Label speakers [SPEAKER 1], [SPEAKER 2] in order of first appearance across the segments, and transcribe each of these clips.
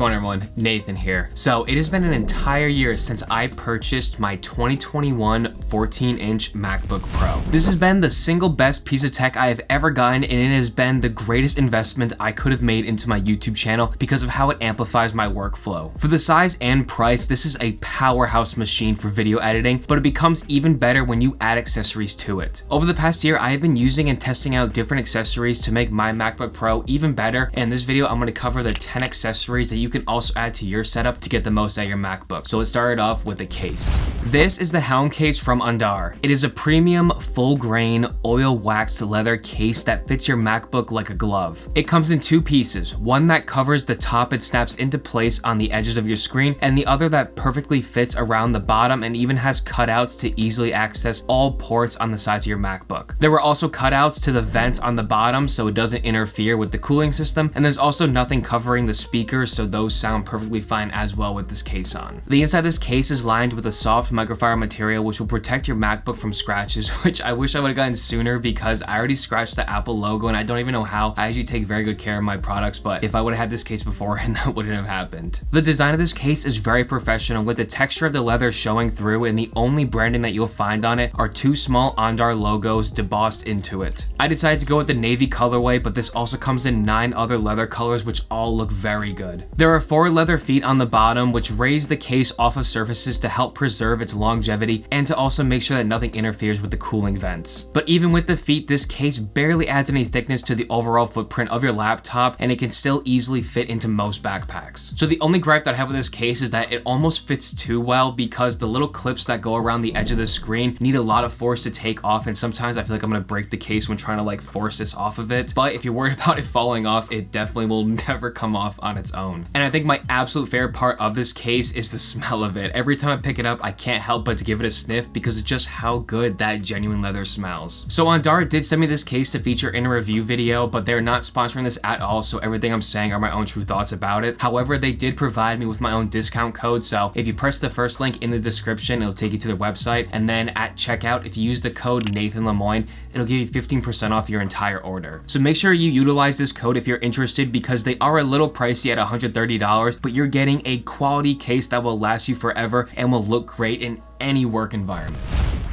[SPEAKER 1] going on, everyone? Nathan here. So it has been an entire year since I purchased my 2021 14-inch MacBook Pro. This has been the single best piece of tech I have ever gotten, and it has been the greatest investment I could have made into my YouTube channel because of how it amplifies my workflow. For the size and price, this is a powerhouse machine for video editing, but it becomes even better when you add accessories to it. Over the past year, I have been using and testing out different accessories to make my MacBook Pro even better, and in this video, I'm going to cover the 10 accessories that you can also add to your setup to get the most out of your MacBook. So let's start it off with the case. This is the Helm case from Andar. It is a premium full grain oil waxed leather case that fits your MacBook like a glove. It comes in two pieces, one that covers the top and snaps into place on the edges of your screen, and the other that perfectly fits around the bottom and even has cutouts to easily access all ports on the sides of your MacBook. There were also cutouts to the vents on the bottom so it doesn't interfere with the cooling system, and there's also nothing covering the speakers, so those sound perfectly fine as well with this case on. The inside of this case is lined with a soft microfiber material which will protect your MacBook from scratches, which I wish I would have gotten sooner because I already scratched the Apple logo and I don't even know how. I usually take very good care of my products, but if I would have had this case beforehand, that wouldn't have happened. The design of this case is very professional with the texture of the leather showing through, and the only branding that you'll find on it are two small Andar logos debossed into it. I decided to go with the navy colorway, but this also comes in 9 other leather colors which all look very good. There are 4 leather feet on the bottom which raise the case off of surfaces to help preserve its longevity and to also make sure that nothing interferes with the cooling vents. But even with the feet, this case barely adds any thickness to the overall footprint of your laptop, and it can still easily fit into most backpacks. So the only gripe that I have with this case is that it almost fits too well because the little clips that go around the edge of the screen need a lot of force to take off, and sometimes I feel like I'm gonna break the case when trying to like force this off of it. But if you're worried about it falling off, it definitely will never come off on its own. And I think my absolute favorite part of this case is the smell of it. Every time I pick it up, I can't help but to give it a sniff because of just how good that genuine leather smells. So Andar did send me this case to feature in a review video, but they're not sponsoring this at all, so everything I'm saying are my own true thoughts about it. However, they did provide me with my own discount code, so if you press the first link in the description, it'll take you to their website, and then at checkout, if you use the code Nathan Lemoyne, it'll give you 15% off your entire order. So make sure you utilize this code if you're interested because they are a little pricey at $130, but you're getting a quality case that will last you forever and will look great in any work environment.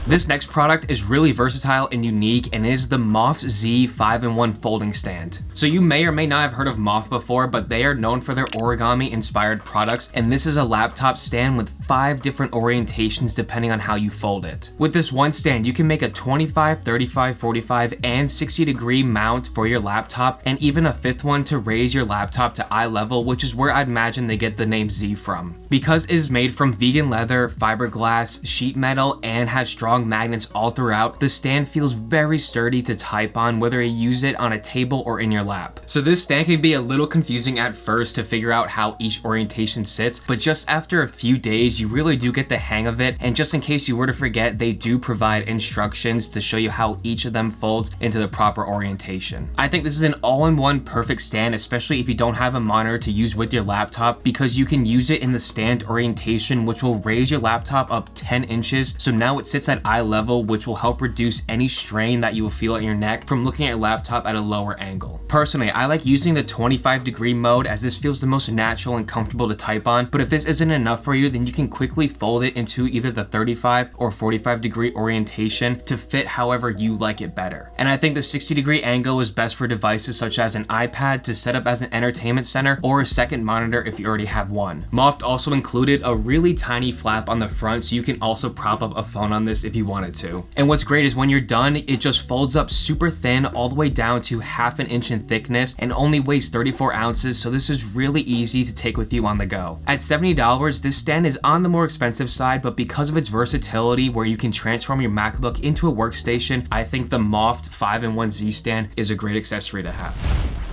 [SPEAKER 1] This next product is really versatile and unique and is the Moft-Z 5-in-1 folding stand. So you may or may not have heard of Moft before, but they are known for their origami inspired products, and this is a laptop stand with 5 different orientations depending on how you fold it. With this one stand, you can make a 25, 35, 45, and 60-degree mount for your laptop, and even a 5th one to raise your laptop to eye level, which is where I'd imagine they get the name Z from. Because it is made from vegan leather, fiberglass, sheet metal, and has strong magnets all throughout, the stand feels very sturdy to type on whether you use it on a table or in your lap. So this stand can be a little confusing at first to figure out how each orientation sits, but just after a few days you really do get the hang of it, and just in case you were to forget, they do provide instructions to show you how each of them folds into the proper orientation. I think this is an all-in-one perfect stand, especially if you don't have a monitor to use with your laptop, because you can use it in the stand orientation, which will raise your laptop up 10 inches, so now it sits at eye level, which will help reduce any strain that you will feel at your neck from looking at your laptop at a lower angle. Personally, I like using the 25-degree mode as this feels the most natural and comfortable to type on, but if this isn't enough for you, then you can quickly fold it into either the 35 or 45-degree orientation to fit however you like it better. And I think the 60-degree angle is best for devices such as an iPad to set up as an entertainment center or a second monitor if you already have one. Moft also included a really tiny flap on the front, so you can also prop up a phone on this if you wanted to. And what's great is when you're done, it just folds up super thin all the way down to half an inch in thickness and only weighs 34 ounces, so this is really easy to take with you on the go. At $70, this stand is on the more expensive side, but because of its versatility where you can transform your MacBook into a workstation, I think the Moft 5-in-1 Z stand is a great accessory to have.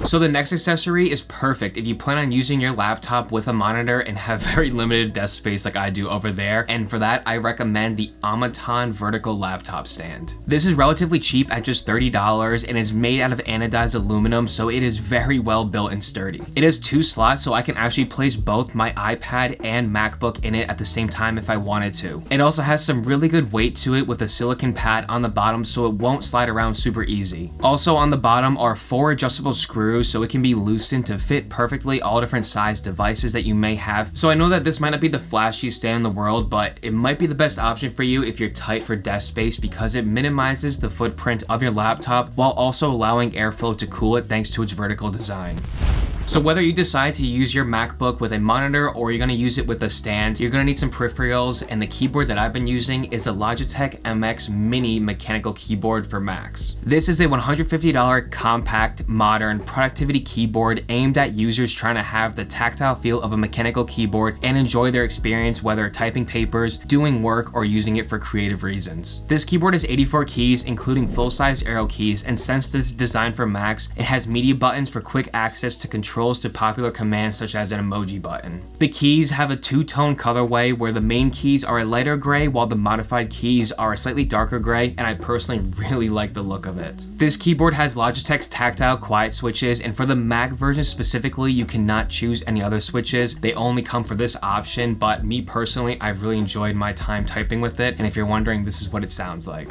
[SPEAKER 1] So the next accessory is perfect if you plan on using your laptop with a monitor and have very limited desk space like I do over there, and for that I recommend the Omoton vertical laptop stand. This is relatively cheap at just $30 and is made out of anodized aluminum, so it is very well built and sturdy. It has 2 slots, so I can actually place both my iPad and MacBook in it at the same time if I wanted to. It also has some really good weight to it with a silicone pad on the bottom so it won't slide around super easy. Also on the bottom are 4 adjustable screws screws so it can be loosened to fit perfectly all different size devices that you may have. So I know that this might not be the flashiest stand in the world, but it might be the best option for you if you're tight for desk space because it minimizes the footprint of your laptop while also allowing airflow to cool it thanks to its vertical design. So whether you decide to use your MacBook with a monitor or you're going to use it with a stand, you're going to need some peripherals, and the keyboard that I've been using is the Logitech MX Mini mechanical keyboard for Macs. This is a $150 compact, modern productivity keyboard aimed at users trying to have the tactile feel of a mechanical keyboard and enjoy their experience whether typing papers, doing work, or using it for creative reasons. This keyboard has 84 keys, including full-size arrow keys, and since this is designed for Macs, it has media buttons for quick access to controls to popular commands such as an emoji button. The keys have a two-tone colorway where the main keys are a lighter gray while the modified keys are a slightly darker gray, and I personally really like the look of it. This keyboard has Logitech's tactile quiet switches, and for the Mac version specifically, you cannot choose any other switches. They only come for this option, but me personally, I've really enjoyed my time typing with it, and if you're wondering, this is what it sounds like.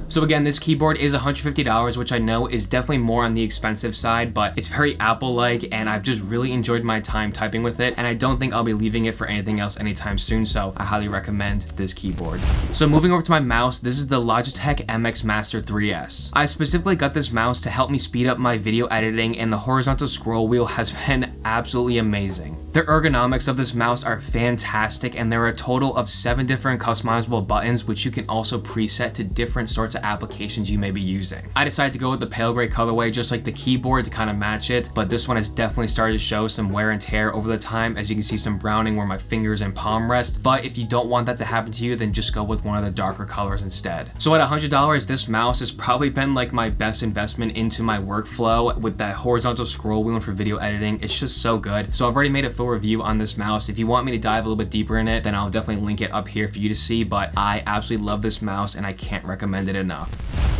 [SPEAKER 1] So again, this keyboard is $150, which I know is definitely more on the expensive side, but it's very Apple-like, and I've just really enjoyed my time typing with it, and I don't think I'll be leaving it for anything else anytime soon, so I highly recommend this keyboard. So moving over to my mouse, this is the Logitech MX Master 3S. I specifically got this mouse to help me speed up my video editing, and the horizontal scroll wheel has been absolutely amazing. The ergonomics of this mouse are fantastic, and there are a total of 7 different customizable buttons, which you can also preset to different sorts of applications you may be using. I decided to go with the pale gray colorway just like the keyboard to kind of match it, but this one has definitely started to show some wear and tear over the time, as you can see some browning where my fingers and palm rest, but if you don't want that to happen to you, then just go with one of the darker colors instead. So at $100, this mouse has probably been like my best investment into my workflow with that horizontal scroll wheel for video editing. It's just so good. So I've already made a full review on this mouse. If you want me to dive a little bit deeper in it, then I'll definitely link it up here for you to see, but I absolutely love this mouse and I can't recommend it enough.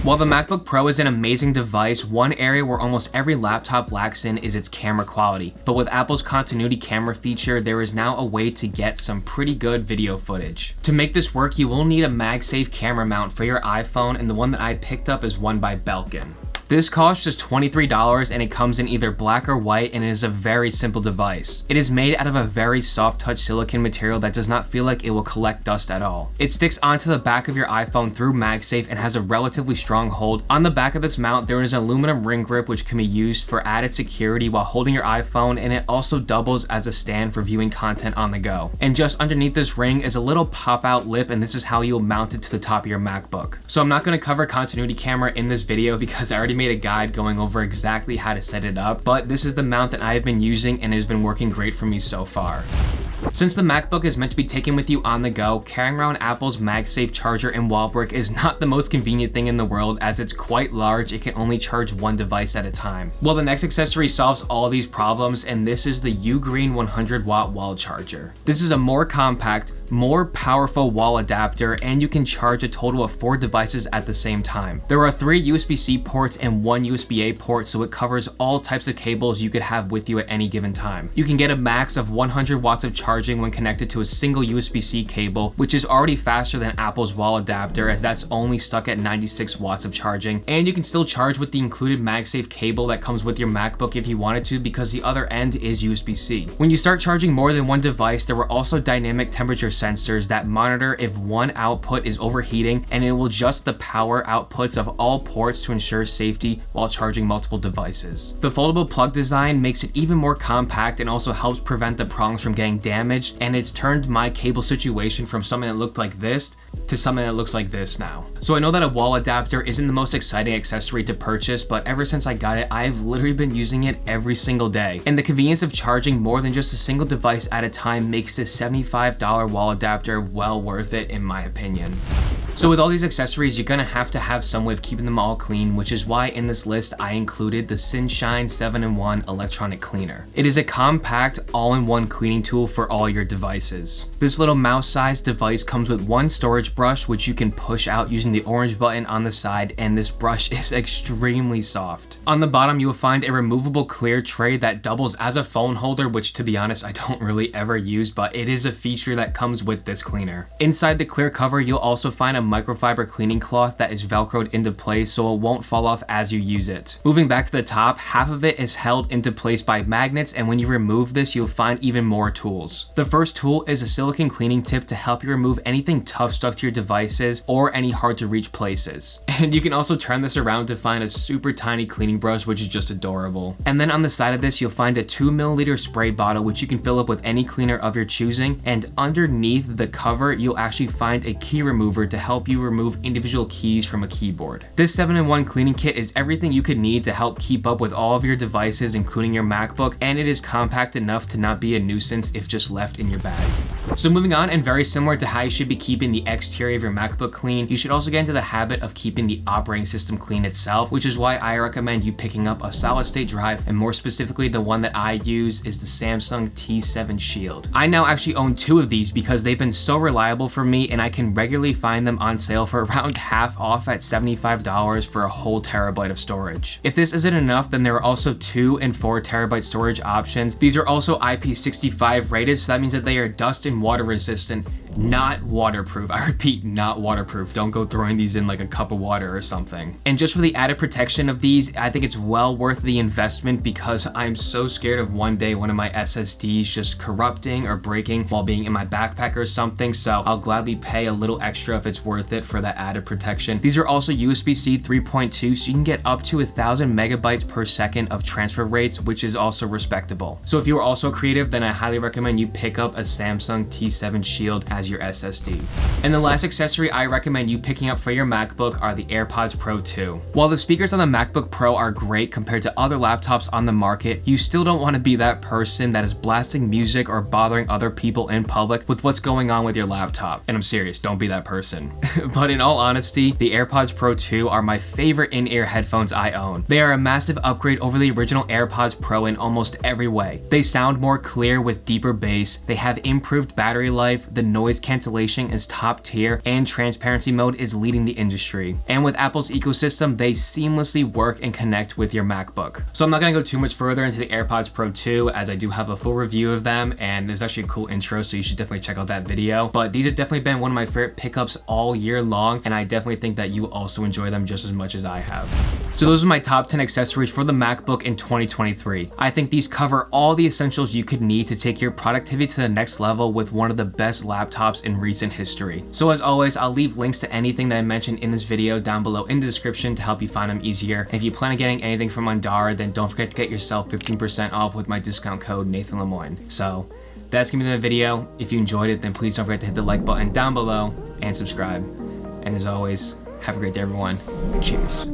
[SPEAKER 1] While the MacBook Pro is an amazing device, one area where almost every laptop lacks in is its camera quality. But with Apple's continuity camera feature, there is now a way to get some pretty good video footage. To make this work, you will need a MagSafe camera mount for your iPhone, and the one that I picked up is one by Belkin. This costs just $23 and it comes in either black or white, and it is a very simple device. It is made out of a very soft touch silicone material that does not feel like it will collect dust at all. It sticks onto the back of your iPhone through MagSafe and has a relatively strong hold. On the back of this mount, there is an aluminum ring grip which can be used for added security while holding your iPhone, and it also doubles as a stand for viewing content on the go. And just underneath this ring is a little pop-out lip, and this is how you'll mount it to the top of your MacBook. So I'm not going to cover continuity camera in this video because I already made a guide going over exactly how to set it up, but this is the mount that I have been using and it has been working great for me so far. Since the MacBook is meant to be taken with you on the go, carrying around Apple's MagSafe charger and wall brick is not the most convenient thing in the world, as it's quite large. It can only charge one device at a time. Well, the next accessory solves all these problems, and this is the Ugreen 100-watt wall charger. This is a more compact, more powerful wall adapter, and you can charge a total of 4 devices at the same time. There are 3 USB-C ports and 1 USB-A port, so it covers all types of cables you could have with you at any given time. You can get a max of 100 watts of charging when connected to a single USB-C cable, which is already faster than Apple's wall adapter, as that's only stuck at 96 watts of charging. And you can still charge with the included MagSafe cable that comes with your MacBook if you wanted to, because the other end is USB-C. When you start charging more than one device, there were also dynamic temperature sensors that monitor if one output is overheating, and it will adjust the power outputs of all ports to ensure safety while charging multiple devices. The foldable plug design makes it even more compact and also helps prevent the prongs from getting damaged, and it's turned my cable situation from something that looked like this to something that looks like this now. So I know that a wall adapter isn't the most exciting accessory to purchase, but ever since I got it, I've literally been using it every single day. And the convenience of charging more than just a single device at a time makes this $75 wall adapter well worth it, in my opinion. So with all these accessories, you're gonna have to have some way of keeping them all clean, which is why in this list I included the Synshine 7-in-1 electronic cleaner. It is a compact, all-in-one cleaning tool for all your devices. This little mouse-sized device comes with 1 storage brush, which you can push out using the orange button on the side, and this brush is extremely soft. On the bottom, you will find a removable clear tray that doubles as a phone holder, which to be honest, I don't really ever use, but it is a feature that comes with this cleaner. Inside the clear cover, you'll also find a microfiber cleaning cloth that is velcroed into place so it won't fall off as you use it. Moving back to the top, half of it is held into place by magnets, and when you remove this, you'll find even more tools. The first tool is a silicone cleaning tip to help you remove anything tough stuck to your devices or any hard to reach places. And you can also turn this around to find a super tiny cleaning brush, which is just adorable. And then on the side of this, you'll find a 2ml spray bottle, which you can fill up with any cleaner of your choosing. And underneath the cover, you'll actually find a key remover to help you remove individual keys from a keyboard. This 7-in-1 cleaning kit is everything you could need to help keep up with all of your devices, including your MacBook, and it is compact enough to not be a nuisance if just left in your bag. So moving on, and very similar to how you should be keeping the exterior of your MacBook clean, you should also get into the habit of keeping the operating system clean itself, which is why I recommend you picking up a solid state drive, and more specifically the one that I use is the Samsung T7 Shield. I now actually own 2 of these because they've been so reliable for me, and I can regularly find them on sale for around half off at $75 for a whole terabyte of storage. If this isn't enough, then there are also 2 and 4 terabyte storage options. These are also IP65 rated, so that means that they are dust and water resistant, not waterproof. I repeat, not waterproof. Don't go throwing these in like a cup of water or something. And just for the added protection of these, I think it's well worth the investment because I'm so scared of one day one of my SSDs just corrupting or breaking while being in my backpack or something, so I'll gladly pay a little extra if it's worth it for that added protection. These are also USB-C 3.2, so you can get up to 1,000 megabytes per second of transfer rates, which is also respectable. So if you are also creative, then I highly recommend you pick up a Samsung T7 Shield as your SSD. And the last accessory I recommend you picking up for your MacBook are the AirPods Pro 2. While the speakers on the MacBook Pro are great compared to other laptops on the market, you still don't want to be that person that is blasting music or bothering other people in public with what's going on with your laptop. And I'm serious, don't be that person. But in all honesty, the AirPods Pro 2 are my favorite in-ear headphones I own. They are a massive upgrade over the original AirPods Pro in almost every way. They sound more clear with deeper bass, they have improved battery life, the noise cancellation is top tier, and transparency mode is leading the industry. And with Apple's ecosystem, they seamlessly work and connect with your MacBook. So I'm not gonna go too much further into the AirPods Pro 2 as I do have a full review of them, and there's actually a cool intro, so you should definitely check out that video. But these have definitely been one of my favorite pickups all year long, and I definitely think that you will also enjoy them just as much as I have. So those are my top 10 accessories for the MacBook in 2023. I think these cover all the essentials you could need to take your productivity to the next level with one of the best laptops in recent history. So as always, I'll leave links to anything that I mentioned in this video down below in the description to help you find them easier. And if you plan on getting anything from Andar, then don't forget to get yourself 15% off with my discount code Nathan Lemoyne. So that's gonna be the video. If you enjoyed it, then please don't forget to hit the like button down below and subscribe. And as always, have a great day, everyone. Cheers.